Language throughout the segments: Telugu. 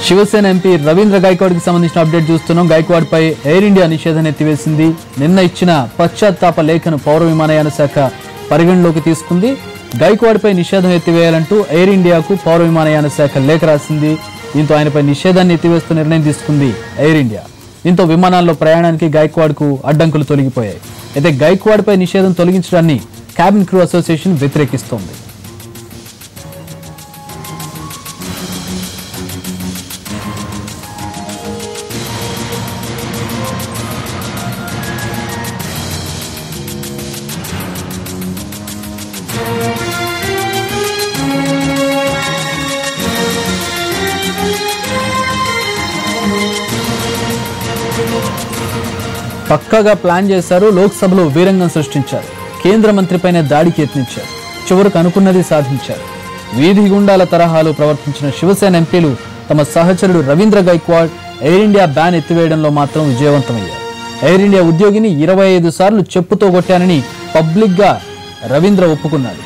శివసేన ఎంపీ రవీంద్ర గైక్వాడ్కి సంబంధించిన అప్డేట్ చూస్తున్నాం. గైక్వాడ్పై ఎయిర్ ఇండియా నిషేధాన్ని ఎత్తివేసింది. నిన్న ఇచ్చిన పశ్చాత్తాప లేఖను పౌర విమానయాన శాఖ పరిగణలోకి తీసుకుంది. గైక్వాడ్పై నిషేధం ఎత్తివేయాలంటూ ఎయిర్ ఇండియాకు పౌర విమానయాన శాఖ లేఖ రాసింది. దీంతో ఆయనపై నిషేధాన్ని ఎత్తివేస్తూ నిర్ణయం తీసుకుంది ఎయిర్ ఇండియా. దీంతో విమానాల్లో ప్రయాణానికి గైక్వాడ్కు అడ్డంకులు తొలగిపోయాయి. అయితే గైక్వాడ్పై నిషేధం తొలగించడాన్ని క్యాబిన్ క్రూ అసోసియేషన్ వ్యతిరేకిస్తోంది. పక్కాగా ప్లాన్ చేశారు. లోక్సభలో వీరంగం సృష్టించారు. కేంద్ర మంత్రిపైనే దాడికి యత్నించారు. చివరకు అనుకున్నది సాధించారు. వీధి గుండాల తరహాలో ప్రవర్తించిన శివసేన ఎంపీలు తమ సహచరుడు Ravindra Gaikwad Air India ban ఎత్తివేయడంలో మాత్రం విజయవంతమయ్యారు. ఎయిర్ ఇండియా ఉద్యోగిని 25 సార్లు చెప్పుతో కొట్టానని పబ్లిక్గా రవీంద్ర ఒప్పుకున్నాడు.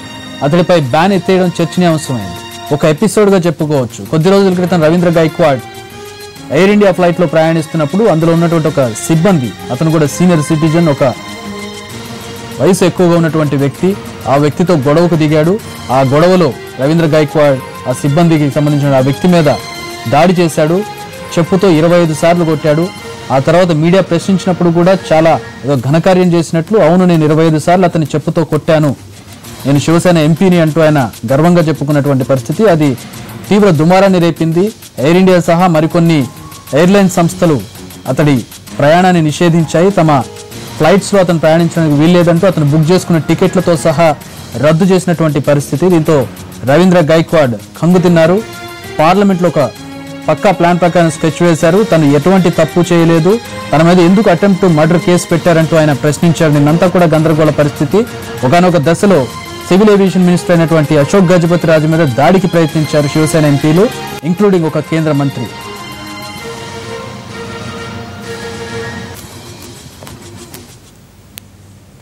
అతడిపై బ్యాన్ ఎత్తేయడం చర్చనీయాంశమైంది. ఒక ఎపిసోడ్గా చెప్పుకోవచ్చు. కొద్ది రోజుల క్రితం రవీంద్ర గైక్వాడ్ ఎయిర్ ఇండియా ఫ్లైట్లో ప్రయాణిస్తున్నప్పుడు అందులో ఉన్నటువంటి ఒక సిబ్బంది, అతను కూడా సీనియర్ సిటిజన్, ఒక వయసు ఎక్కువగా ఉన్నటువంటి వ్యక్తి, ఆ వ్యక్తితో గొడవకు దిగాడు. ఆ గొడవలో రవీంద్ర గైక్వాడ్ ఆ సిబ్బందికి సంబంధించిన ఆ వ్యక్తి మీద దాడి చేశాడు. చెప్పుతో 25 సార్లు కొట్టాడు. ఆ తర్వాత మీడియా ప్రశ్నించినప్పుడు కూడా చాలా ఘనకార్యం చేసినట్లు, అవును నేను 25 సార్లు అతని చెప్పుతో కొట్టాను, నేను శివసేన ఎంపీని అంటూ ఆయన గర్వంగా చెప్పుకున్నటువంటి పరిస్థితి. అది తీవ్ర దుమారాన్ని రేపింది. ఎయిర్ ఇండియా సహా మరికొన్ని ఎయిర్లైన్ సంస్థలు అతడి ప్రయాణాన్ని నిషేధించాయి. తమ ఫ్లైట్స్లో అతను ప్రయాణించడానికి వీల్లేదంటూ అతను బుక్ చేసుకున్న టికెట్లతో సహా రద్దు చేసినటువంటి పరిస్థితి. దీంతో రవీంద్ర గైక్వాడ్ కంగు తిన్నారు. పార్లమెంట్లో ఒక పక్కా ప్లాన్ ప్రకారం స్కెచ్ వేశారు. తను ఎటువంటి తప్పు చేయలేదు, తన మీద ఎందుకు అటెంప్ట్ మర్డర్ కేసు పెట్టారంటూ ఆయన ప్రశ్నించారు. నిన్నంతా కూడా గందరగోళ పరిస్థితి. ఒకానొక దశలో సివిల్ ఏవియేషన్ మినిస్టర్ అయినటువంటి అశోక్ గజపతి రాజు మీద దాడికి ప్రయత్నించారు శివసేన ఎంపీలు, ఇంక్లూడింగ్ ఒక కేంద్ర మంత్రి.